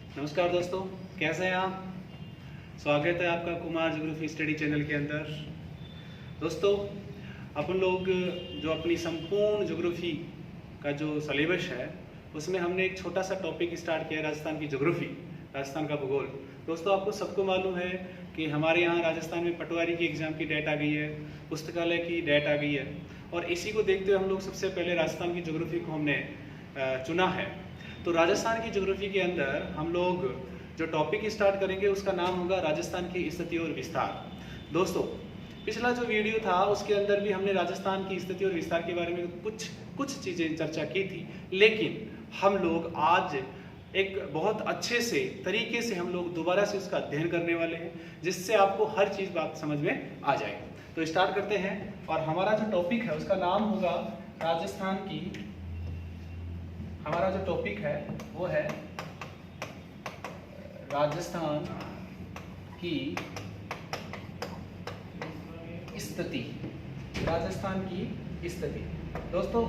नमस्कार दोस्तों, कैसे हैं आप। स्वागत है आपका कुमार ज्योग्राफी स्टडी चैनल के अंदर। दोस्तों, अपन लोग जो अपनी संपूर्ण ज्योग्राफी का जो सिलेबस है उसमें हमने एक छोटा सा टॉपिक स्टार्ट किया, राजस्थान की ज्योग्राफी, राजस्थान का भूगोल। दोस्तों, आपको सबको मालूम है कि हमारे यहाँ राजस्थान में पटवारी की एग्ज़ाम की डेट आ गई है, पुस्तकालय की डेट आ गई है, और इसी को देखते हुए हम लोग सबसे पहले राजस्थान की ज्योग्राफी को हमने चुना है। तो राजस्थान की ज्योग्राफी के अंदर हम लोग जो टॉपिक स्टार्ट करेंगे उसका नाम होगा राजस्थान की स्थिति और विस्तार। दोस्तों, पिछला जो वीडियो था उसके अंदर भी हमने राजस्थान की स्थिति और विस्तार के बारे में कुछ चीज़ें चर्चा की थी, लेकिन हम लोग आज एक बहुत अच्छे से तरीके से हम लोग दोबारा से उसका अध्ययन करने वाले हैं, जिससे आपको हर चीज़ बात समझ में आ जाए। तो स्टार्ट करते हैं, और हमारा जो टॉपिक है उसका नाम होगा राजस्थान की, हमारा जो टॉपिक है वो है राजस्थान की स्थिति। राजस्थान की स्थिति। दोस्तों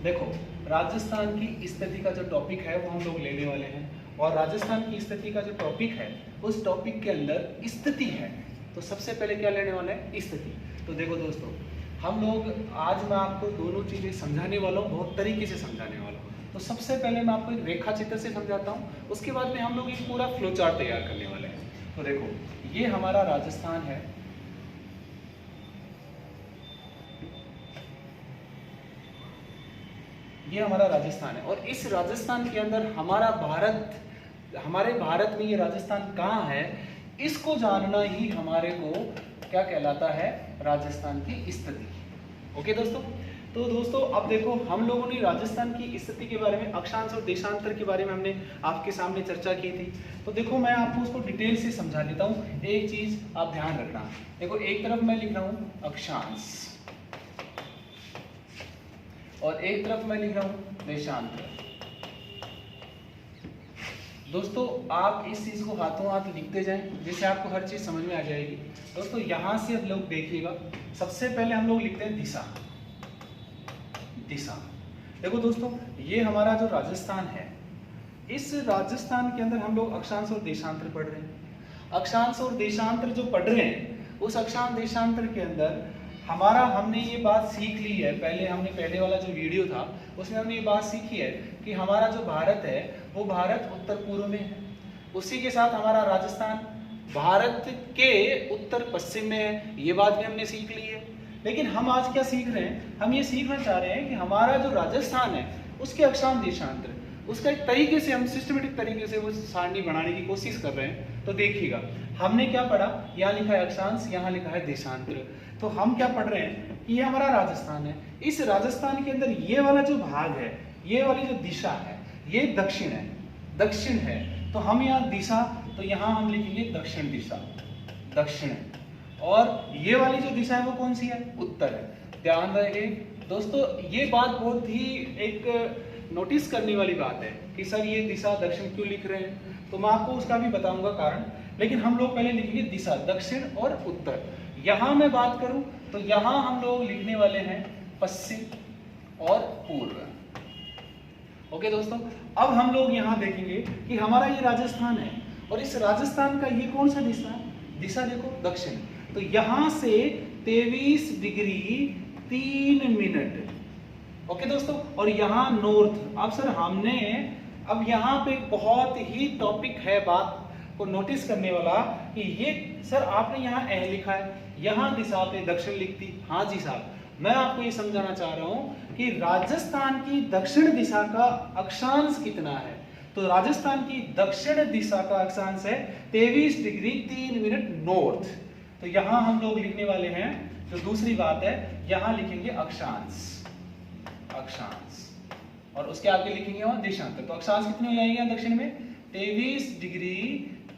देखो, राजस्थान की स्थिति का जो टॉपिक है वो हम लोग लेने वाले हैं, और राजस्थान की स्थिति का जो टॉपिक है उस टॉपिक के अंदर स्थिति है। तो सबसे पहले क्या लेने वाले हैं? स्थिति। तो देखो दोस्तों, हम लोग आज मैं आपको दोनों चीज़ें समझाने वाला हूँ, बहुत तरीके से समझाने वाला हूँ। तो सबसे पहले मैं आपको एक रेखा चित्र से समझाता हूँ, उसके बाद में हम लोग एक पूरा फ्लो चार्ट तैयार करने वाले हैं। तो देखो, ये हमारा राजस्थान है, ये हमारा राजस्थान है, और इस राजस्थान के अंदर हमारे भारत में ये राजस्थान कहाँ है, इसको जानना ही हमारे को क्या कहलाता है? राजस्थान की स्थिति। ओके दोस्तों। तो दोस्तों, अब देखो, हम लोगों ने राजस्थान की स्थिति के बारे में, अक्षांश और देशांतर के बारे में हमने आपके सामने चर्चा की थी। तो देखो, मैं आपको उसको डिटेल से समझा देता हूँ। एक चीज आप ध्यान रखना, देखो, एक तरफ मैं लिख रहा हूँ अक्षांश और एक तरफ मैं लिख रहा हूँ देशांतर। दोस्तों, आप इस चीज को हाथों हाथ लिखते जाएं, जिससे आपको हर चीज समझ में आ जाएगी। दोस्तों, यहां से अब लोग देखिएगा, सबसे पहले हम लोग लिखते हैं दिशा। दिशा। देखो दोस्तों, ये हमारा जो राजस्थान है, इस राजस्थान के अंदर हम लोग अक्षांश और देशांतर पढ़ रहे हैं। अक्षांश और देशांतर जो पढ़ रहे हैं, उस अक्षांश देशांतर के अंदर हमने ये बात सीख ली है। पहले वाला जो वीडियो था उसमें हमने ये बात सीखी है कि हमारा जो भारत है वो भारत उत्तर पूर्व में है, उसी के साथ हमारा राजस्थान भारत के उत्तर पश्चिम में है। ये बात भी हमने सीख ली है। लेकिन हम आज क्या सीख रहे हैं? हम ये सीखना चाह रहे हैं कि हमारा जो राजस्थान है उसके अक्षांश देशांतर, उसका एक तरीके से हम सिस्टमेटिक तरीके से वो सारणी बनाने की कोशिश कर रहे हैं। तो देखिएगा, हमने क्या पढ़ा, यहाँ लिखा है अक्षांश, यहाँ लिखा है देशांतर। तो हम क्या पढ़ रहे हैं कि ये हमारा राजस्थान है। इस राजस्थान के अंदर ये वाला जो भाग है, ये वाली जो दिशा है, ये दक्षिण है। तो हम यहाँ दिशा, तो यहाँ हम लिखेंगे दक्षिण दिशा, दक्षिण। और ये वाली जो दिशा है वो कौन सी है? उत्तर है। ध्यान रहे दोस्तों, ये बात बहुत ही एक नोटिस करने वाली बात है कि सर ये दिशा दक्षिण क्यों लिख रहे हैं। तो मैं आपको उसका भी बताऊंगा कारण, लेकिन हम लोग पहले लिखेंगे दिशा, दक्षिण और उत्तर। यहाँ मैं बात करूं तो यहाँ हम लोग लिखने वाले हैं पश्चिम और पूर्व। ओके दोस्तों, अब हम लोग यहाँ देखेंगे कि हमारा ये राजस्थान है, और इस राजस्थान का ये कौन सा दिशा देखो, दक्षिण। तो यहाँ से 23 डिग्री 3 मिनट। ओके दोस्तों, और यहाँ नॉर्थ। अब सर हमने अब यहाँ पे बहुत ही टॉपिक है बात को नोटिस करने वाला कि ये सर आपने यहाँ ए लिखा है, यहाँ दिशा पे दक्षिण लिखती। हाँ जी साहब, मैं आपको ये समझाना चाह रहा हूँ कि राजस्थान की दक्षिण दिशा का अक्षांश कितना है। तो राजस्थान की दक्षिण दिशा का अक्षांश है 23 डिग्री 3 मिनट नॉर्थ। तो यहाँ हम लोग लिखने वाले हैं, जो दूसरी बात है, यहाँ लिखेंगे अक्षांश, और उसके आगे लिखेंगे वहां देशांतर। तो अक्षांश कितने हो जाएंगे दक्षिण में? 23 डिग्री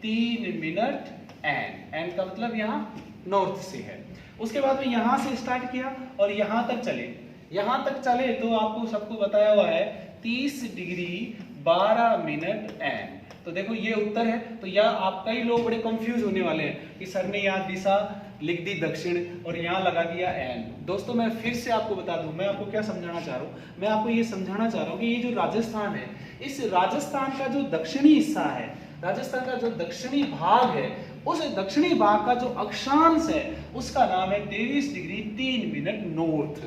3 मिनट एन का मतलब यहाँ नॉर्थ से है। उसके बाद में यहाँ से स्टार्ट किया और यहाँ तक चले तो आपको सबको बताया हुआ है 30 डिग्री 12 मिनट एन। तो देखो ये उत्तर है। तो यह आप कई लोग बड़े कंफ्यूज होने वाले हैं कि सर ने यहाँ दिशा लिख दी दक्षिण और यहाँ लगा दिया एन। दोस्तों मैं फिर से आपको बता दूं, मैं आपको क्या समझाना चाह रहा हूँ, मैं आपको ये समझाना चाह रहा हूँ कि ये जो राजस्थान है, इस राजस्थान का जो दक्षिणी हिस्सा है राजस्थान का जो दक्षिणी भाग है, उस दक्षिणी भाग का जो अक्षांश है उसका नाम है 23 डिग्री 3 मिनट नॉर्थ।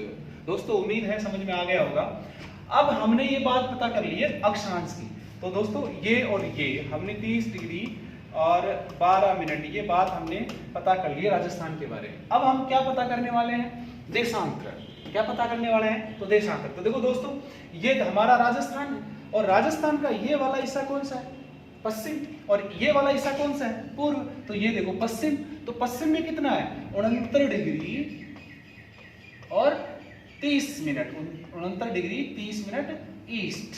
दोस्तों उम्मीद है समझ में आ गया होगा। अब हमने ये बात पता कर ली है अक्षांश की। तो दोस्तों ये और ये हमने 30 डिग्री और 12 मिनट ये बात हमने पता कर ली है राजस्थान के बारे में। अब हम क्या पता करने वाले हैं? देशांतर। क्या पता करने वाले हैं? तो देशांतर। तो देखो दोस्तों ये हमारा राजस्थान है और राजस्थान का ये वाला हिस्सा कौन सा है? पश्चिम। और ये वाला हिस्सा कौन सा है? पूर्व। तो ये देखो पश्चिम। तो पश्चिम में कितना है? 69 डिग्री और 30 मिनट, 69 डिग्री 30 मिनट ईस्ट।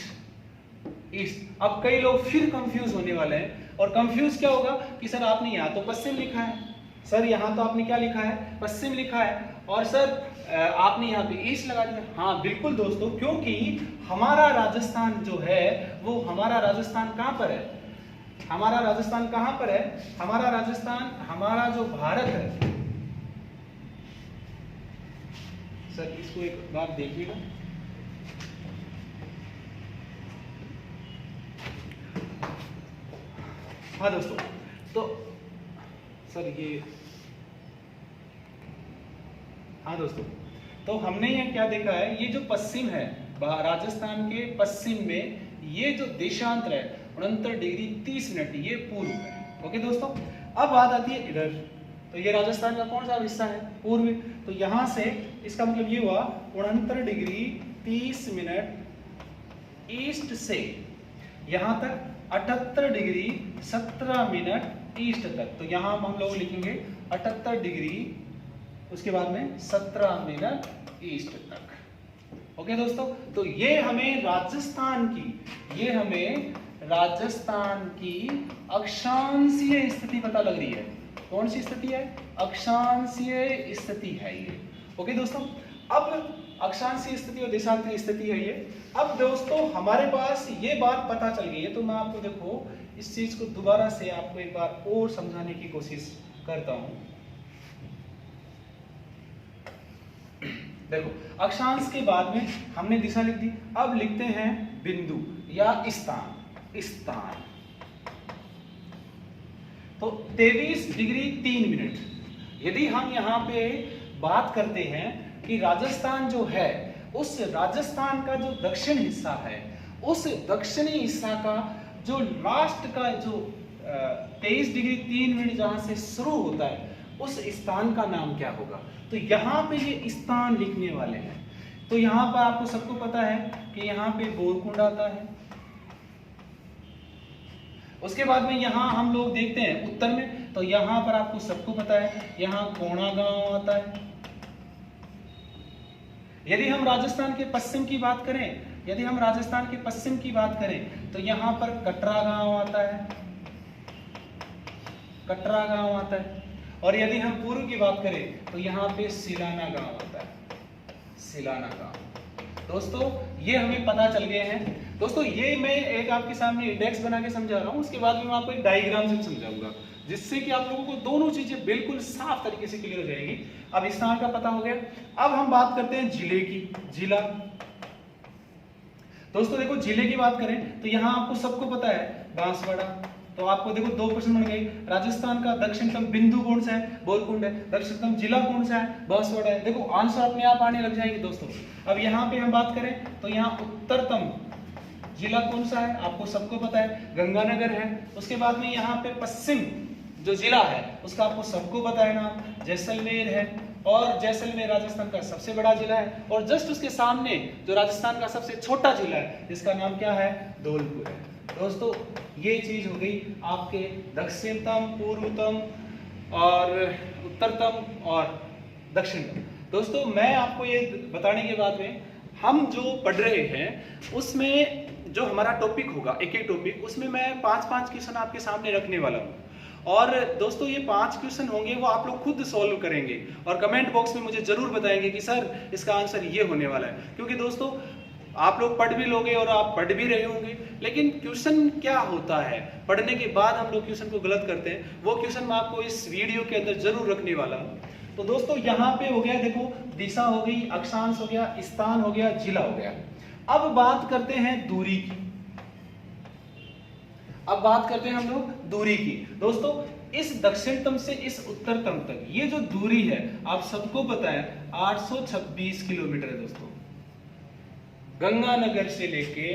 अब कई लोग फिर कंफ्यूज होने वाले हैं, और कंफ्यूज क्या होगा कि सर आपने यहाँ तो पश्चिम लिखा है, सर यहाँ तो आपने क्या लिखा है? पश्चिम लिखा है, और सर आपने यहाँ पे ईस्ट लगा दिया। हाँ बिल्कुल दोस्तों, क्योंकि हमारा राजस्थान जो है वो हमारा राजस्थान कहाँ पर है? हमारा राजस्थान कहाँ पर है? हमारा राजस्थान, हमारा जो भारत है, सर इसको एक बार देखिएगा। हाँ दोस्तों, तो सर ये, हाँ दोस्तों, तो हमने ये क्या देखा है? ये जो पश्चिम है, राजस्थान के पश्चिम में ये जो देशांतर है 69 डिग्री 30 मिनट, ये पूर्व है। ओके दोस्तों, अब बात आती है इधर। तो ये राजस्थान का कौन सा हिस्सा है? पूर्व। तो यहां से इसका मतलब ये हुआ 69 डिग्री 30 मिनट ईस्ट से यहां तक 78 डिग्री 17 मिनट ईस्ट तक। तो यहां हम लोग लिखेंगे 78 डिग्री, उसके बाद में 17 मिनट ईस्ट तक। ओके दोस्तों, तो ये हमें राजस्थान की अक्षांशीय स्थिति पता लग रही है। कौन सी स्थिति है? अक्षांशीय स्थिति है ये। ओके दोस्तों, अब अक्षांशीय स्थिति और देशांतरीय स्थिति है ये। अब दोस्तों हमारे पास ये बात पता चल गई है, तो मैं आपको देखो इस चीज को दोबारा से आपको एक बार और समझाने की कोशिश करता हूं। देखो अक्षांश के बाद में हमने दिशा लिख दी, अब लिखते हैं बिंदु या स्थान। तो 23 डिग्री 3 मिनट। यदि हम यहाँ पे बात करते हैं कि राजस्थान जो है, उस राजस्थान का जो दक्षिण हिस्सा है, उस दक्षिणी हिस्सा का जो लास्ट का जो 23 डिग्री 3 मिनट जहां से शुरू होता है, उस स्थान का नाम क्या होगा? तो यहाँ पे ये स्थान लिखने वाले हैं। तो यहाँ पर आपको सबको पता है कि यहाँ पे बोरकुंड आता है। उसके बाद में यहाँ हम लोग देखते हैं उत्तर में, तो यहाँ पर आपको सबको पता है यहाँ कोणा गांव आता है। यदि हम राजस्थान के पश्चिम की बात करें, तो यहाँ पर कटरा गांव आता है। और यदि हम पूर्व की बात करें तो यहाँ पे सिलाना गांव आता है। दोस्तों ये हमें पता चल गए हैं। दोस्तों ये मैं एक आपके सामने इंडेक्स बना के समझा रहा हूँ, उसके बाद में मैं आपको एक डायग्राम से समझाऊंगा, जिससे कि आप लोगों को दोनों चीजें बिल्कुल साफ तरीके से क्लियर हो जाएंगी। अब स्थान का पता हो गया, अब हम बात करते हैं जिले की। जिला, दोस्तों देखो जिले की बात करें तो यहाँ आपको सबको पता है बांसवाड़ा। तो आपको देखो 2 प्रश्न बन गए। राजस्थान का दक्षिणतम बिंदु कौन सा है? बोरकुंड है। दक्षिणतम जिला कौन सा है? बांसवाड़ा है। देखो आंसर अपने आप आने लग जाएंगे दोस्तों। अब यहाँ पे हम बात करें तो यहाँ उत्तरतम जिला कौन सा है? आपको सबको पता है गंगानगर है। उसके बाद में यहाँ पे पश्चिम जो जिला है उसका आपको सबको पता है नाम जैसलमेर है, और जैसलमेर राजस्थान का सबसे बड़ा जिला है। और जस्ट उसके सामने जो राजस्थान का सबसे छोटा जिला है जिसका नाम क्या है? धौलपुर है। दोस्तों ये चीज हो गई आपके दक्षिणतम, पूर्वतम और उत्तरतम और दक्षिणतम। दोस्तों मैं आपको ये बताने के बाद में हम जो पढ़ रहे हैं उसमें जो हमारा टॉपिक होगा, एक एक टॉपिक, उसमें मैं 5-5 क्वेश्चन आपके सामने रखने वाला हूँ। और दोस्तों ये 5 क्वेश्चन होंगे वो आप लोग खुद सॉल्व करेंगे और कमेंट बॉक्स में मुझे जरूर बताएंगे कि सर इसका आंसर ये होने वाला है। क्योंकि दोस्तों आप लोग पढ़ भी लोगे और आप पढ़ भी रहे होंगे, लेकिन क्वेश्चन क्या होता है, पढ़ने के बाद हम लोग क्वेश्चन को गलत करते हैं, वो क्वेश्चन मैं आपको इस वीडियो के अंदर जरूर रखने वाला हूँ। तो दोस्तों यहाँ पे हो गया, देखो दिशा हो गई, अक्षांश हो गया, स्थान हो गया, जिला हो गया। अब बात करते हैं दूरी की। अब बात करते हैं हम लोग दूरी की। दोस्तों इस दक्षिणतम से इस उत्तरतम तक ये जो दूरी है आप सबको पता है 826 किलोमीटर है दोस्तों। गंगानगर से लेके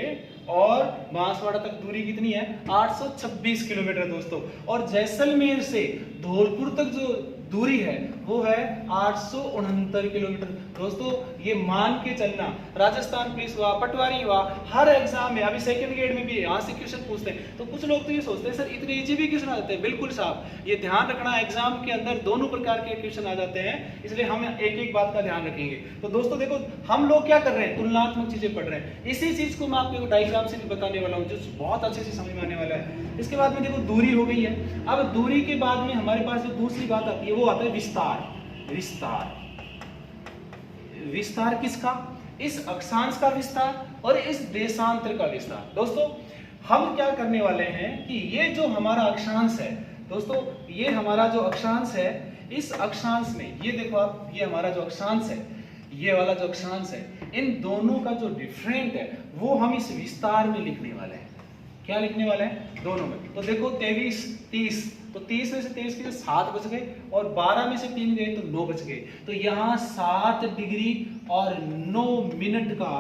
और बांसवाड़ा तक दूरी कितनी है? 826 किलोमीटर दोस्तों। और जैसलमेर से धौलपुर तक जो दूरी है वो है 869 किलोमीटर। दोस्तों ये मान के चलना, राजस्थान पुलिस हुआ, पटवारी हुआ, हर एग्जाम में, अभी सेकंड ग्रेड में भी यहाँ से क्वेश्चन पूछते हैं। तो कुछ लोग तो ये सोचते हैं सर इतने इजी भी क्वेश्चन आ जाते हैं। बिल्कुल साहब, ये ध्यान रखना एग्जाम के अंदर दोनों प्रकार के क्वेश्चन आ जाते हैं, इसलिए हम एक एक बात का ध्यान रखेंगे। तो दोस्तों देखो हम लोग क्या कर रहे हैं, तुलनात्मक चीजें पढ़ रहे हैं। इसी चीज को मैं आपको डायग्राम से भी बताने वाला हूँ जो बहुत अच्छे से समझ में आने वाला है। इसके बाद में देखो दूरी हो गई है। अब दूरी के बाद में हमारे पास जो दूसरी बात आती है वो आता है विस्तार। विस्तार विस्तार किसका? इस अक्षांश का विस्तार और इस देशांतर का विस्तार। दोस्तों हम क्या करने वाले हैं कि ये जो हमारा अक्षांश है दोस्तों, ये हमारा जो अक्षांश है, इस अक्षांश में ये देखो आप, ये हमारा जो अक्षांश है, ये वाला जो अक्षांश है, इन दोनों का जो डिफरेंट है वो हम इस विस्तार में लिखने वाले हैं। क्या लिखने वाले हैं? दोनों में। तो देखो 23, 30, तो 30 में से 23 के 7 बच गए और 12 में से 3 गए तो 9 बच गए। तो यहाँ 7 डिग्री और 9 मिनट का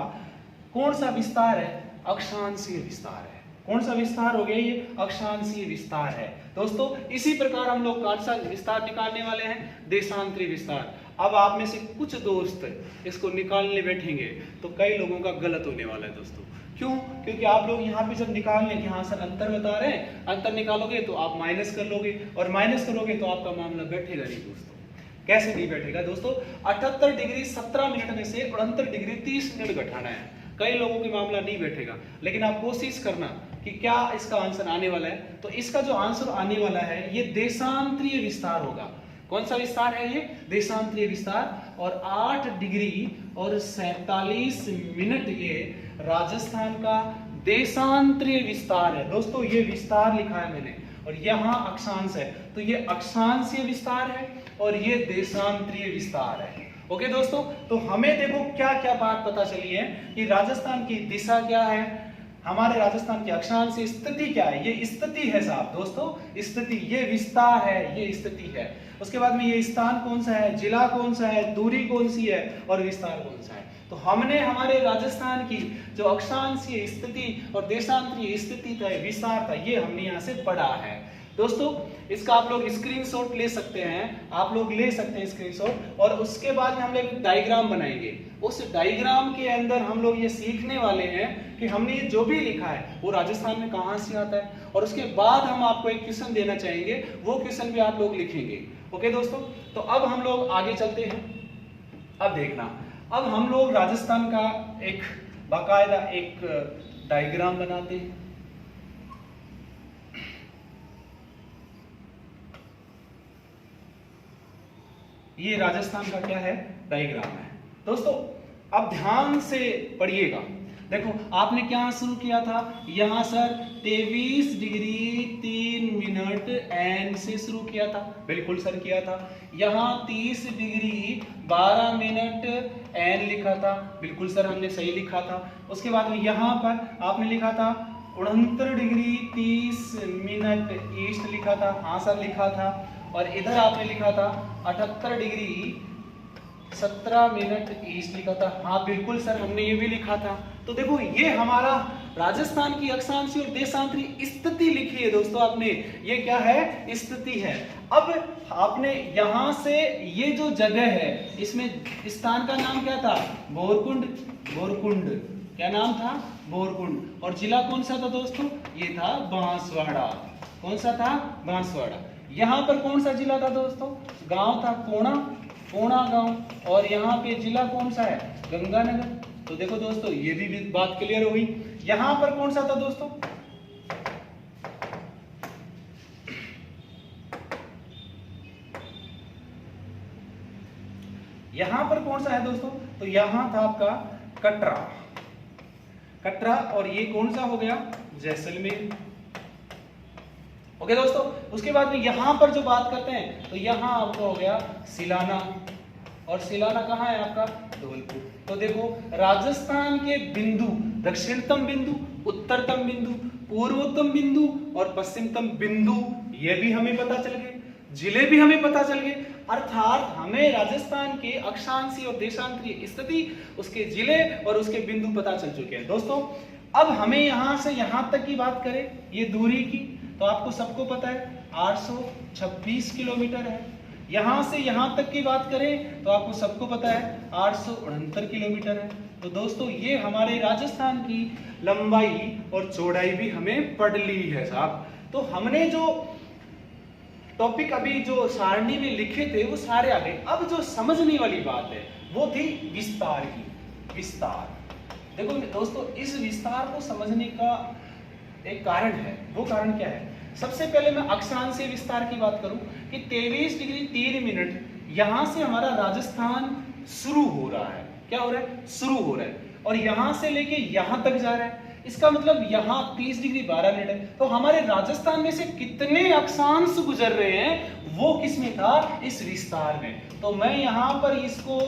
कौन सा विस्तार है? अक्षांशीय विस्तार है। कौन सा विस्तार हो गया? ये अक्षांशीय विस्तार है दोस्तों। इसी प्रकार हम लोग कौन सा विस्तार निकालने वाले हैं? देशांतरी विस्तार। अब आप में से कुछ दोस्त इसको निकालने बैठेंगे तो कई लोगों का गलत होने वाला है दोस्तों। क्यों? क्योंकि आप लोग यहाँ पे जब निकाल लें कि हाँ सर अंतर बता रहे हैं, अंतर निकालोगे तो आप माइनस कर लोगे और माइनस करोगे तो आपका मामला बैठेगा नहीं दोस्तों। कैसे नहीं बैठेगा दोस्तों? 78 डिग्री 17 मिनट में से 69 डिग्री 30 मिनट घटाना है। कई लोगों के मामला नहीं बैठेगा, लेकिन आप कोशिश करना कि क्या इसका आंसर आने वाला है। तो इसका जो आंसर आने वाला है ये देशांतरीय विस्तार होगा। कौन सा विस्तार है? ये देशांतरीय विस्तार। और 8 डिग्री और 47 मिनट ये राजस्थान का देशांतरीय विस्तार है दोस्तों। ये विस्तार लिखा है मैंने और यहाँ अक्षांश है, तो ये अक्षांशीय विस्तार है और ये देशांतरीय विस्तार है। ओके दोस्तों, तो हमें देखो क्या क्या बात पता चली है कि राजस्थान की दिशा क्या है, हमारे राजस्थान की अक्षांश की स्थिति क्या है। ये स्थिति है साहब दोस्तों, स्थिति। ये विस्तार है, ये स्थिति है। उसके बाद में ये स्थान कौन सा है, जिला कौन सा है, दूरी कौन सी है और विस्तार कौन सा है। तो हमने हमारे राजस्थान की जो अक्षांशीय स्थिति और देशांतरीय स्थिति था, विस्तार था, ये हमने यहाँ से पढ़ा है दोस्तों। इसका आप लोग स्क्रीनशॉट ले सकते हैं, आप लोग ले सकते हैं स्क्रीनशॉट। और उसके बाद हम लोग डायग्राम बनाएंगे। उस डायग्राम के अंदर हम लोग ये सीखने वाले हैं कि हमने जो भी लिखा है वो राजस्थान में कहाँ से आता है। और उसके बाद हम आपको एक क्वेश्चन देना चाहेंगे, वो क्वेश्चन भी आप लोग लिखेंगे। ओके दोस्तों, तो अब हम लोग आगे चलते हैं। अब देखना, अब हम लोग राजस्थान का एक बाकायदा एक डायग्राम बनाते हैं। ये राजस्थान का क्या है? डायग्राम है दोस्तों। अब ध्यान से पढ़िएगा। देखो आपने क्या शुरू किया था, यहां सर 23 डिग्री 3 मिनट एन से शुरू किया था। बिल्कुल सर किया था। यहाँ 30 डिग्री 12 मिनट एन लिखा था। बिल्कुल सर हमने सही लिखा था। उसके बाद में यहाँ पर आपने लिखा था 69 डिग्री 30 मिनट ईस्ट लिखा था। हाँ सर लिखा था। और इधर आपने लिखा था 78 डिग्री 17 मिनट ईस्ट लिखा था। हाँ बिल्कुल सर हमने ये भी लिखा था। तो देखो ये हमारा राजस्थान की अक्षांशीय और देशांतरीय स्थिति लिखी है दोस्तों आपने। ये क्या है? स्थिति है। अब आपने यहां से ये जो जगह है इसमें स्थान का नाम क्या था? बोरकुंड। बोरकुंड क्या नाम था? बोरकुंड। और जिला कौन सा था दोस्तों? ये था बांसवाड़ा। कौन सा था? बांसवाड़ा। यहाँ पर कौन सा जिला था दोस्तों? गांव था कोणा, कोणा गांव। और यहाँ पे जिला कौन सा है? गंगानगर। तो देखो दोस्तों ये भी बात क्लियर हो गई। यहाँ पर कौन सा था दोस्तों? यहाँ पर कौन सा है दोस्तों? तो यहाँ था आपका कटरा। कटरा। और ये कौन सा हो गया? जैसलमेर। ओके दोस्तों, उसके बाद में यहां पर जो बात करते हैं तो यहां आपका हो गया सिलाना। और सिलाना कहाँ है आपका? धौलपुर। तो देखो राजस्थान के बिंदु, दक्षिणतम बिंदु, उत्तरतम बिंदु, पूर्वोत्तम बिंदु और पश्चिमतम बिंदु ये भी हमें पता चल गए, जिले भी हमें पता चल गए, अर्थात हमें राजस्थान के अक्षांशीय और देशांतरीय स्थिति, उसके जिले और उसके बिंदु पता चल चुके हैं। दोस्तों अब हमें यहां से यहां तक की बात करें ये दूरी की, तो आपको सबको पता है 826 किलोमीटर है। यहां से यहां तक की बात करें तो आपको सबको पता है 869 किलोमीटर है। तो दोस्तों ये हमारे राजस्थान की लंबाई और चौड़ाई भी हमें पढ़ ली है साहब। तो हमने जो टॉपिक अभी जो सारणी में लिखे थे वो सारे आ गए। अब जो समझने वाली बात है वो थी विस्तार की। विस्तार देखो दोस्तों, इस विस्तार को समझने का एक कारण है। वो कारण क्या है? सबसे पहले मैं अक्षांशीय विस्तार की बात करूं कि 23 डिग्री 3 मिनट यहां से हमारा राजस्थान शुरू हो रहा है। क्या हो रहा है? शुरू हो रहा है, और यहां से लेके यहां तक जा रहा है। इसका मतलब यहाँ 30 डिग्री 12 मिनट है। तो हमारे राजस्थान में से कितने अक्षांश गुजर रहे हैं वो किसमें था? इस विस्तार में। तो मैं यहाँ पर इसको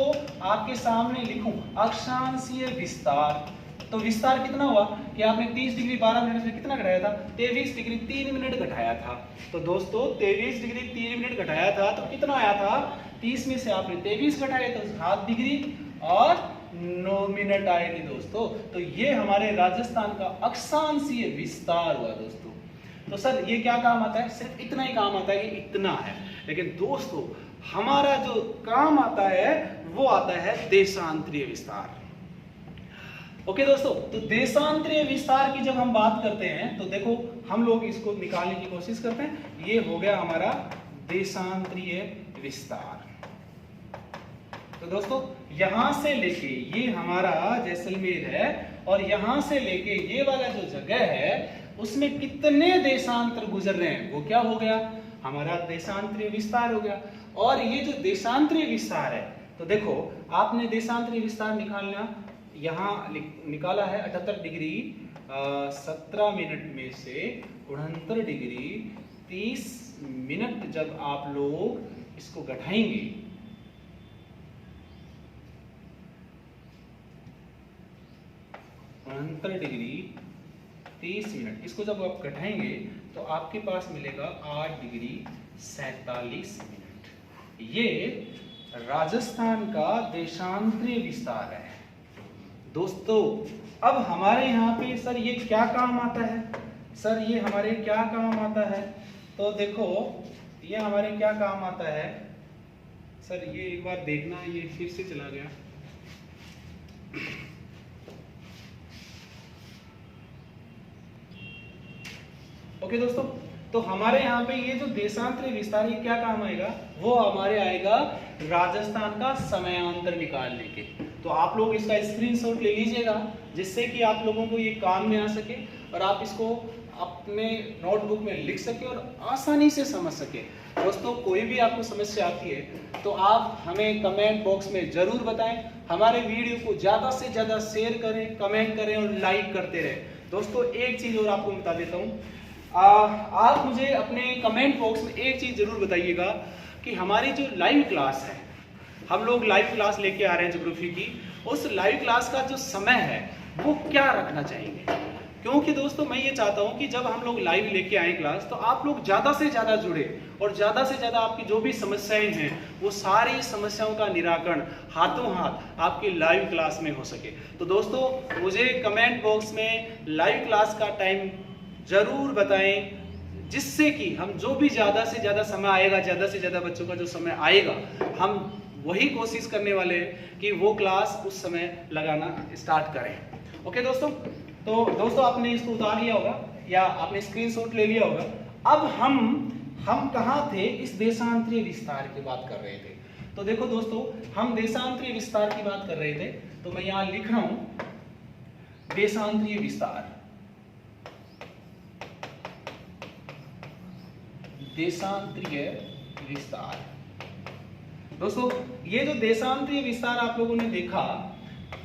आपके सामने लिखूं अक्षांशीय विस्तार। तो विस्तार कितना हुआ कि आपने 30 डिग्री 12 मिनट से कितना घटाया था? 23 डिग्री 3 मिनट घटाया था। तो दोस्तों 23 डिग्री 3 मिनट घटाया था तो कितना आया था? 30 में से आपने 23 घटाए तो 7 डिग्री और 9 मिनट आए थे दोस्तों। तो ये हमारे राजस्थान का अक्षांशीय विस्तार हुआ दोस्तों। तो सर ये क्या काम आता है? सिर्फ इतना ही काम आता है कि इतना है। लेकिन दोस्तों हमारा जो काम आता है वो आता है देशांतरीय विस्तार। ओके दोस्तों, तो देशांतरीय विस्तार की जब हम बात करते हैं तो देखो हम लोग इसको निकालने की कोशिश करते हैं। ये हो गया हमारा देशांतरीय विस्तार। तो दोस्तों यहां से लेके ये हमारा जैसलमेर है और यहां से लेके ये वाला जो जगह है उसमें कितने देशांतर गुजर रहे हैं वो क्या हो गया? हमारा देशांतरीय विस्तार हो गया। और ये जो देशांतरीय विस्तार है तो देखो आपने देशांतरीय विस्तार निकालना यहाँ निकाला है 78 डिग्री 17 मिनट में से 69 डिग्री 30 मिनट। जब आप लोग इसको घटाएंगे 69 डिग्री 30 मिनट, इसको जब आप घटाएंगे तो आपके पास मिलेगा 8 डिग्री 47 मिनट। ये राजस्थान का देशांतरीय विस्तार है दोस्तों। अब हमारे यहाँ पे सर ये क्या काम आता है? सर ये हमारे क्या काम आता है? तो देखो ये हमारे क्या काम आता है? सर ये एक बार देखना, ये फिर से चला गया। ओके दोस्तों, तो हमारे यहाँ पे ये जो देशांतरीय विस्तार ये क्या काम आएगा? वो हमारे आएगा राजस्थान का समयांतर निकालने के। तो आप लोग इसका स्क्रीनशॉट ले लीजिएगा जिससे कि आप लोगों को ये काम में आ सके और आप इसको अपने नोटबुक में लिख सके और आसानी से समझ सके। दोस्तों कोई भी आपको समस्या आती है तो आप हमें कमेंट बॉक्स में जरूर बताएं। हमारे वीडियो को ज्यादा से ज्यादा शेयर करें, कमेंट करें और लाइक करते रहें। दोस्तों एक चीज और आपको बता देता हूँ, आप मुझे अपने कमेंट बॉक्स में एक चीज जरूर बताइएगा कि हमारी जो लाइव क्लास है, हम लोग लाइव क्लास लेके आ रहे हैं ज्योग्राफी की, उस लाइव क्लास का जो समय है वो क्या रखना चाहेंगे? क्योंकि दोस्तों मैं ये चाहता हूं कि जब हम लोग लाइव लेके आए क्लास तो आप लोग ज्यादा से ज्यादा जुड़े और ज्यादा से ज्यादा आपकी जो भी समस्याएं हैं वो सारी समस्याओं का निराकरण हाथों हाथ आपकी लाइव क्लास में हो सके। तो दोस्तों मुझे कमेंट बॉक्स में लाइव क्लास का टाइम जरूर बताएं जिससे कि हम जो भी ज्यादा से ज्यादा समय आएगा, ज्यादा से ज्यादा बच्चों का जो समय आएगा, हम वही कोशिश करने वाले हैं कि वो क्लास उस समय लगाना स्टार्ट करें। ओके दोस्तों, तो दोस्तों आपने इसको उतार लिया होगा या आपने स्क्रीनशॉट ले लिया होगा। अब हम कहाँ थे? इस देशांतरीय विस्तार की बात कर रहे थे। तो देखो दोस्तों हम देशांतरीय विस्तार की बात कर रहे थे, तो मैं यहाँ लिख रहा हूं देशांतरीय विस्तार। देशांतरीय विस्तार दोस्तों, ये जो देशांतरीय विस्तार आप लोगों ने देखा,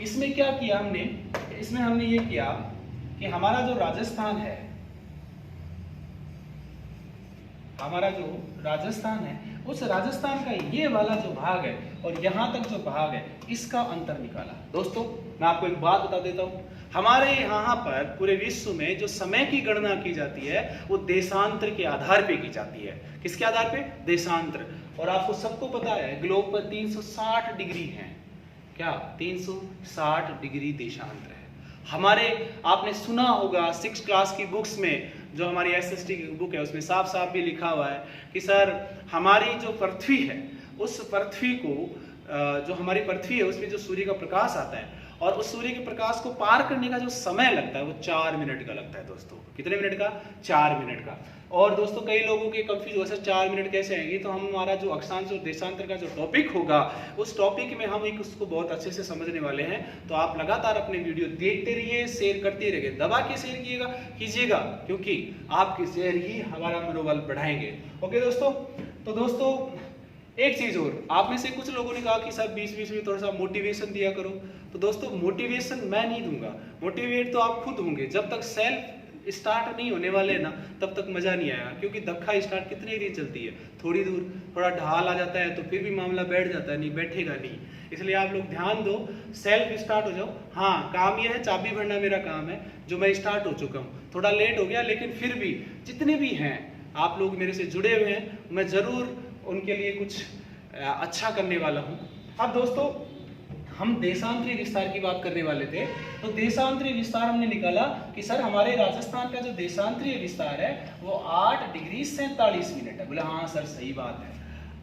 इसमें क्या किया हमने? इसमें हमने ये किया कि हमारा जो राजस्थान है, हमारा जो राजस्थान है उस राजस्थान का ये वाला जो भाग है और यहां तक जो भाग है इसका अंतर निकाला। दोस्तों मैं आपको एक बात बता देता हूं, हमारे यहाँ पर पूरे विश्व में जो समय की गणना की जाती है वो देशांतर के आधार पे की जाती है। किसके आधार पे? देशांतर। और आपको सबको पता है ग्लोब पर 360 डिग्री है। क्या? 360 डिग्री देशांतर है। हमारे, आपने सुना होगा 6 क्लास की बुक्स में, जो हमारी एसएसटी की बुक है उसमें साफ साफ भी लिखा हुआ है कि सर हमारी जो पृथ्वी है, उस पृथ्वी को, जो हमारी पृथ्वी है उसमें जो सूर्य का प्रकाश आता है और उस सूर्य के प्रकाश को पार करने का जो समय लगता है वो 4 मिनट का लगता है दोस्तों। कितने मिनट का? 4 मिनट का। और दोस्तों कई लोगों के कंफ्यूज हो, सर 4 मिनट कैसे आएंगे? तो हमारा जो अक्षांश और देशांतर का जो टॉपिक होगा उस टॉपिक में हम एक उसको बहुत अच्छे से समझने वाले हैं। तो आप लगातार अपने वीडियो देखते रहिए, शेयर करते रहिए, दबा के शेयर कीजिएगा क्योंकि आपके शेयर ही हमारा मनोबल बढ़ाएंगे। ओके दोस्तों, तो दोस्तों एक चीज और, आप में से कुछ लोगों ने कहा कि सर बीच बीच में थोड़ा सा मोटिवेशन दिया करो। तो दोस्तों मोटिवेशन मैं नहीं दूंगा, मोटिवेट तो आप खुद होंगे। जब तक सेल्फ स्टार्ट नहीं होने वाले ना तब तक मजा नहीं आएगा, क्योंकि धक्का स्टार्ट कितनी देर चलती है? थोड़ी दूर, थोड़ा ढाल आ जाता है तो फिर भी मामला बैठ जाता है, नहीं बैठेगा नहीं। इसलिए आप लोग ध्यान दो, सेल्फ स्टार्ट हो जाओ। हाँ, काम यह है, चाबी भरना मेरा काम है, जो मैं स्टार्ट हो चुका हूँ। थोड़ा लेट हो गया लेकिन फिर भी जितने भी हैं आप लोग मेरे से जुड़े हुए हैं, मैं जरूर उनके लिए कुछ अच्छा करने वाला हूँ। अब दोस्तों हम देशांतरीय विस्तार की बात करने वाले थे, तो देशांतरीय विस्तार हमने निकाला कि सर हमारे राजस्थान का जो देशांतरीय विस्तार है वो 8 डिग्री 47 मिनट है। बोले हाँ सर सही बात है।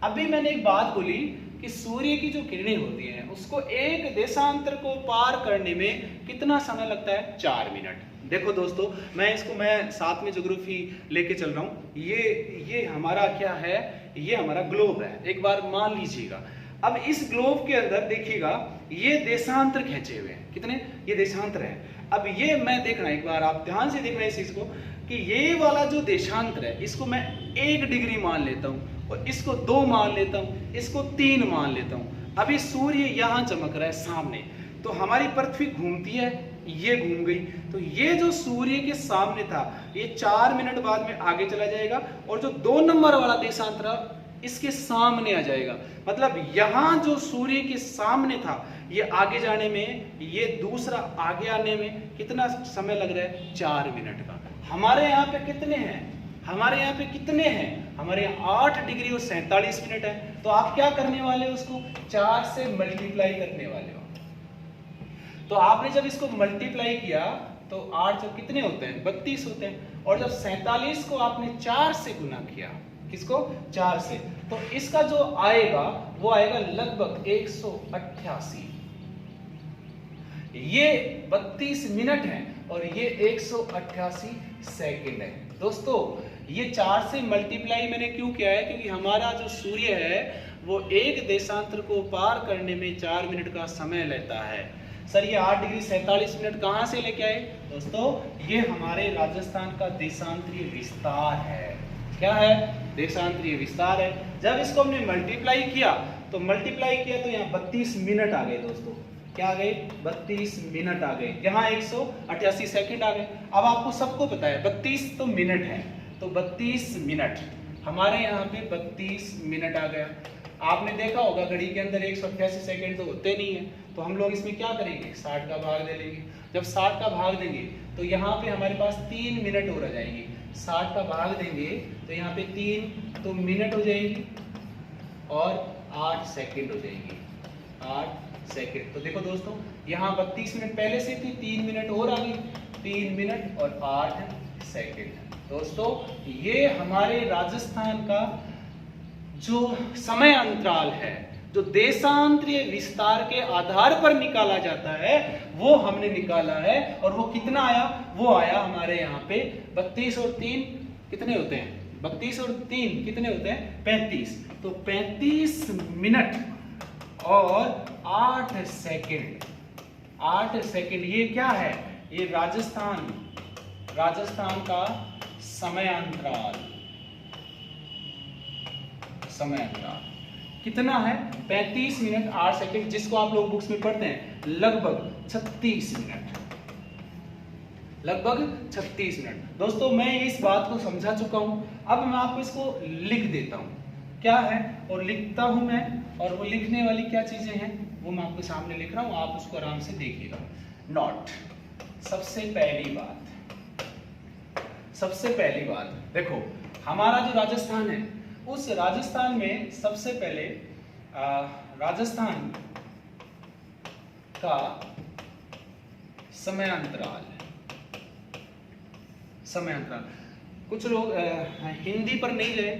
अभी मैंने एक बात बोली कि सूर्य की जो किरणें होती हैं उसको एक देशांतर को पार करने में कितना समय लगता है? 4 मिनट। देखो दोस्तों, मैं साथ में ज्योग्राफी लेके चल रहा हूँ। ये हमारा क्या है? ये हमारा ग्लोब है। एक बार मान लीजिएगा, अब इस ग्लोब के अंदर देखिएगा ये देशांतर खींचे हुए हैं। कितने? ये देशांतर है। अब ये मैं देखना, एक बार आप ध्यान से देखना इस चीज को कि ये वाला जो देशांतर है इसको मैं 1 डिग्री मान लेता हूँ और इसको 2 मान लेता हूँ, इसको 3 मान लेता हूँ। अभी सूर्य यहाँ चमक रहा है सामने, तो हमारी पृथ्वी घूमती है, ये घूम गई, तो ये जो सूर्य के सामने था ये 4 मिनट बाद में आगे चला जाएगा और जो 2 नंबर वाला देशांतर इसके सामने आ जाएगा। मतलब यहां जो सूर्य के सामने था ये आगे जाने में, ये दूसरा आगे आने में कितना समय लग रहा है? 4 मिनट का। हमारे यहाँ पे कितने हैं? हमारे यहाँ पे कितने हैं? हमारे यहाँ 8 डिग्री और 47 मिनट है। तो आप क्या करने वाले हो? उसको 4 से मल्टीप्लाई करने वाले हो। तो आपने जब इसको मल्टीप्लाई किया तो 8 जब कितने होते हैं? 32 होते हैं। और जब 47 को आपने 4 से गुना किया, किसको? 4 से, तो इसका जो आएगा वो आएगा लगभग 188। ये 32 मिनट है और ये 188 सेकंड है। दोस्तों ये 4 से मल्टीप्लाई मैंने क्यों किया है? क्योंकि हमारा जो सूर्य है वो एक देशांतर को पार करने में 4 मिनट का समय लेता है। सर ये 8 डिग्री 47 मिनट कहाँ से लेके आए? दोस्तों ये हमारे राजस्थान का देशांतरीय विस्तार है। क्या है? देशांतरीय विस्तार है। जब इसको हमने मल्टीप्लाई किया तो यहाँ 32 मिनट आ गए दोस्तों। क्या आ गए? 32 मिनट आ गए। यहाँ 188 सेकंड आ गए। अब आपको सबको पता है 32 तो मिनट है, तो 32 मिनट हमारे यहाँ पे 32 मिनट आ गया। आपने देखा होगा घड़ी के अंदर 188 सेकंड तो होते नहीं है, तो हम लोग इसमें क्या करेंगे? 60 का भाग ले लेंगे। जब 60 का भाग देंगे तो यहाँ पे हमारे पास 3 मिनट और आ जाएंगे। 60 का भाग देंगे तो यहाँ पे 3 तो मिनट हो जाएगी और 8 सेकंड हो जाएंगे। 8 सेकंड। तो देखो दोस्तों यहाँ 32 मिनट पहले से थी, 3 मिनट और आ गई, 3 मिनट और 8 सेकंड। दोस्तों ये हमारे राजस्थान का जो समय अंतराल है, जो देशांतरीय विस्तार के आधार पर निकाला जाता है, वो हमने निकाला है। और वो कितना आया? वो आया हमारे यहाँ पे 32 और 3 कितने होते हैं? 32 और 3 कितने होते हैं? 35। तो 35 मिनट और 8 सेकंड। 8 सेकंड ये क्या है? ये राजस्थान का समय अंतराल कितना है? 35 मिनट 8 सेकंड, जिसको आप लोग बुक्स में पढ़ते हैं लगभग 36 मिनट। लगभग 36 मिनट। दोस्तों मैं इस बात को समझा चुका हूं, अब मैं आपको इसको लिख देता हूं। क्या है? और लिखता हूं मैं, और वो लिखने वाली क्या चीजें हैं वो मैं आपके सामने लिख रहा हूं, आप उसको आराम से देखिएगा। नोट सबसे पहली बात देखो, हमारा जो राजस्थान है, उस राजस्थान में सबसे पहले राजस्थान का समयांतराल। कुछ लोग हिंदी पर नहीं गए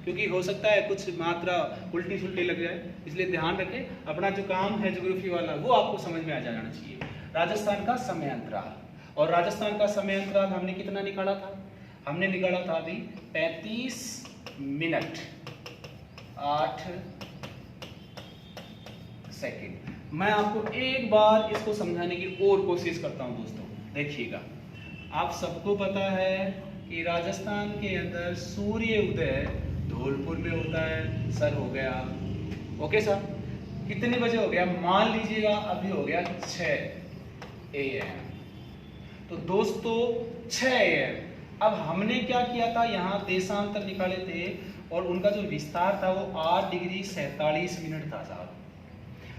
क्योंकि हो सकता है कुछ मात्रा उल्टी सुल्टी लग जाए, इसलिए ध्यान रखें अपना जो काम है ज्योग्राफी वाला वो आपको समझ में आ जाना चाहिए। राजस्थान का समयांतराल, और राजस्थान का समयांतराल हमने कितना निकाला था? हमने निकाला था अभी 35 मिनट 8 सेकंड। मैं आपको एक बार इसको समझाने की और कोशिश करता हूं दोस्तों, देखिएगा। आप सबको पता है कि राजस्थान के अंदर सूर्य उदय धौलपुर में होता है। सर हो गया, ओके सर, कितने बजे हो गया? मान लीजिएगा अभी हो गया 6 AM। तो दोस्तों 6 AM। अब हमने क्या किया था, यहाँ देशांतर निकाले थे और उनका जो विस्तार था वो 8 डिग्री 47 मिनट था साहब।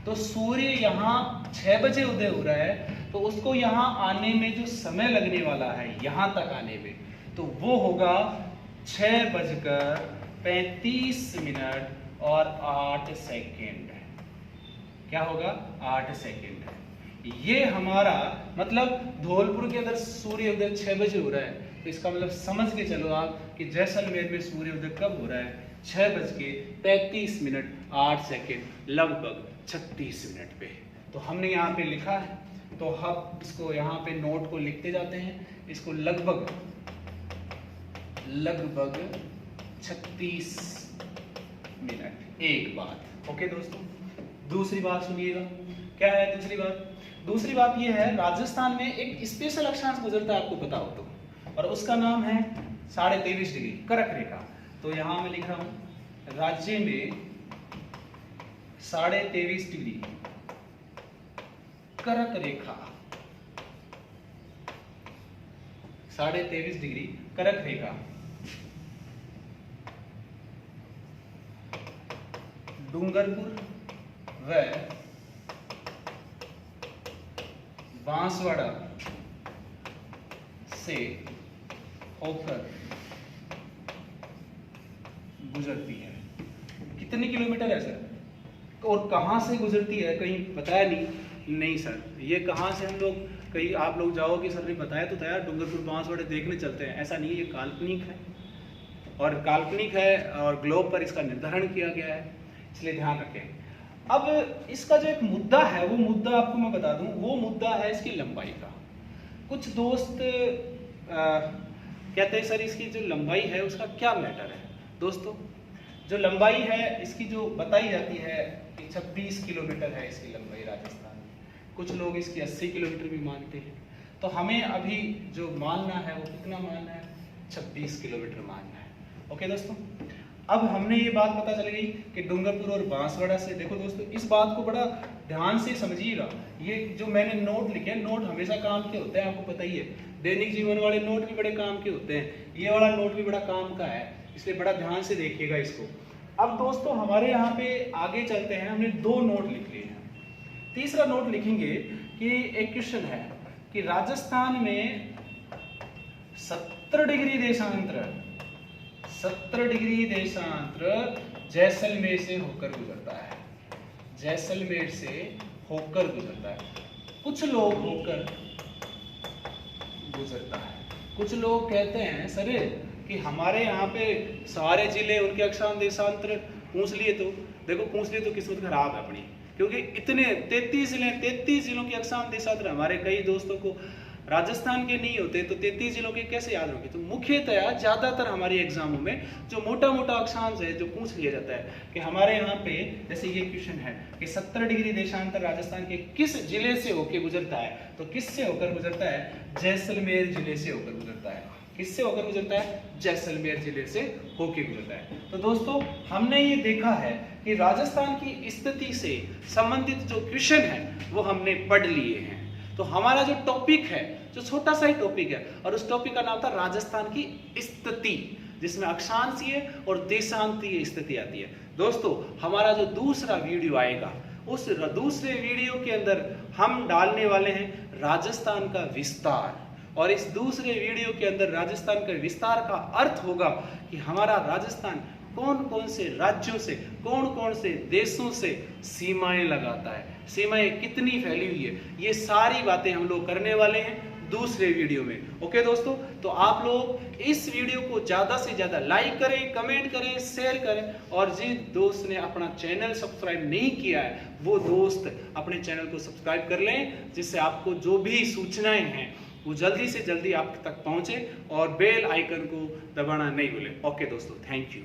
तो सूर्य यहाँ 6 बजे उदय हो रहा है, तो उसको यहाँ आने में जो समय लगने वाला है, यहाँ तक आने में, तो वो होगा 6:35 और 8 सेकेंड। क्या होगा? 8 सेकेंड। ये हमारा मतलब धौलपुर के अंदर सूर्य उदय 6 बजे हो रहा है, तो इसका मतलब समझ के चलो आप कि जैसलमेर में सूर्य उदय कब हो रहा है? 6:35 8 सेकेंड, लगभग 36 मिनट पे। तो हमने यहाँ पे लिखा है, तो हम इसको यहाँ पे नोट को लिखते जाते हैं, इसको लगभग 36 मिनट। एक बात, ओके दोस्तों। दूसरी बात सुनिएगा, क्या है दूसरी बात? दूसरी बात ये है, राजस्थान में एक स्पेशल अक्षांश गुजरता है, आपको पता हो तो, और उसका नाम है 23.5 डिग्री कर्क रेखा। तो यहां मैं लिख रहा हूं, राज्य में 23.5 डिग्री कर्क रेखा, 23.5 डिग्री कर्क रेखा डूंगरपुर व बांसवाड़ा से होकर गुजरती है। कितने किलोमीटर है सर? और कहां से गुजरती है? कहीं बताया नहीं सर। ये कहां से हम लोग, कहीं आप लोग जाओगे सर ने बताया तो था यार, डूंगरपुर बांसवाड़ा देखने चलते हैं, ऐसा नहीं है, ये काल्पनिक है और ग्लोब पर इसका निर्धारण किया गया है, इसलिए ध्यान रखें। अब इसका जो एक मुद्दा है, वो मुद्दा आपको मैं बता दूं, वो मुद्दा है इसकी लंबाई का। कुछ दोस्त कहते हैं सर इसकी जो लंबाई है उसका क्या मैटर है? दोस्तों जो लंबाई है इसकी जो बताई जाती है कि 26 किलोमीटर है इसकी लंबाई राजस्थान में। कुछ लोग इसकी 80 किलोमीटर भी मानते हैं। तो हमें अभी जो मानना है वो कितना मानना है? 26 किलोमीटर मानना है। ओके दोस्तों, अब हमने ये बात पता चल गई कि डूंगरपुर और बांसवाड़ा से। देखो दोस्तों, इस बात को बड़ा ध्यान से समझिएगा। ये जो मैंने नोट लिखे हैं, नोट हमेशा काम के होते हैं, आपको पता ही है। दैनिक जीवन वाले नोट भी बड़े काम के होते हैं, ये वाला नोट भी बड़ा काम का है, इसलिए बड़ा ध्यान से देखिएगा इसको। अब दोस्तों हमारे यहाँ पे आगे चलते हैं, हमने 2 नोट लिख लिए हैं। तीसरा नोट लिखेंगे कि एक क्वेश्चन है कि राजस्थान में 70 डिग्री देशांतर जैसलमेर से होकर गुजरता है। जैसलमेर से होकर गुजरता है। कुछ लोग होकर गुजरता है। कुछ लोग कहते हैं सर कि हमारे यहाँ पे सारे जिले उनके अक्षांश देशांतर पूछ लिए तो देखो, पूछ लिए तो किस्मत खराब है अपनी, क्योंकि इतने 33 जिलों के अक्षांश देशांतर हमारे कई दोस्तों को राजस्थान के नहीं होते, तो 33 जिलों के कैसे याद होंगे? तो मुख्यतया ज्यादातर हमारे एग्जामों में जो मोटा मोटा अक्षांश है जो पूछ लिया जाता है कि हमारे यहाँ पे जैसे ये क्वेश्चन है कि 70 डिग्री देशांतर राजस्थान के किस जिले से होकर गुजरता है? तो किससे होकर गुजरता है? जैसलमेर जिले से होकर गुजरता है। किससे होकर गुजरता है? जैसलमेर जिले से होकर गुजरता है। तो दोस्तों हमने ये देखा है कि राजस्थान की स्थिति से संबंधित जो क्वेश्चन है वो हमने पढ़ लिए हैं। तो हमारा जो टॉपिक है, जो छोटा सा ही टॉपिक है, और उस टॉपिक का नाम था राजस्थान की स्थिति, जिसमें अक्षांशीय और देशांतीय स्थिति आती है। दोस्तों हमारा जो दूसरा वीडियो आएगा उस दूसरे वीडियो के अंदर हम डालने वाले हैं राजस्थान का विस्तार, और इस दूसरे वीडियो के अंदर राजस्थान के विस्तार का अर्थ होगा कि हमारा राजस्थान कौन कौन से राज्यों से, कौन कौन से देशों से सीमाएं लगाता है, सीमाएं कितनी फैली हुई है, ये सारी बातें हम लोग करने वाले हैं दूसरे वीडियो में। ओके दोस्तों, तो आप लोग इस वीडियो को ज्यादा से ज्यादा लाइक करें, कमेंट करें, शेयर करें, और जिन दोस्त ने अपना चैनल सब्सक्राइब नहीं किया है वो दोस्त अपने चैनल को सब्सक्राइब कर लें, जिससे आपको जो भी सूचनाएं हैं वो जल्दी से जल्दी आप तक पहुंचे, और बेल आइकन को दबाना नहीं भूलें। ओके दोस्तों, थैंक यू।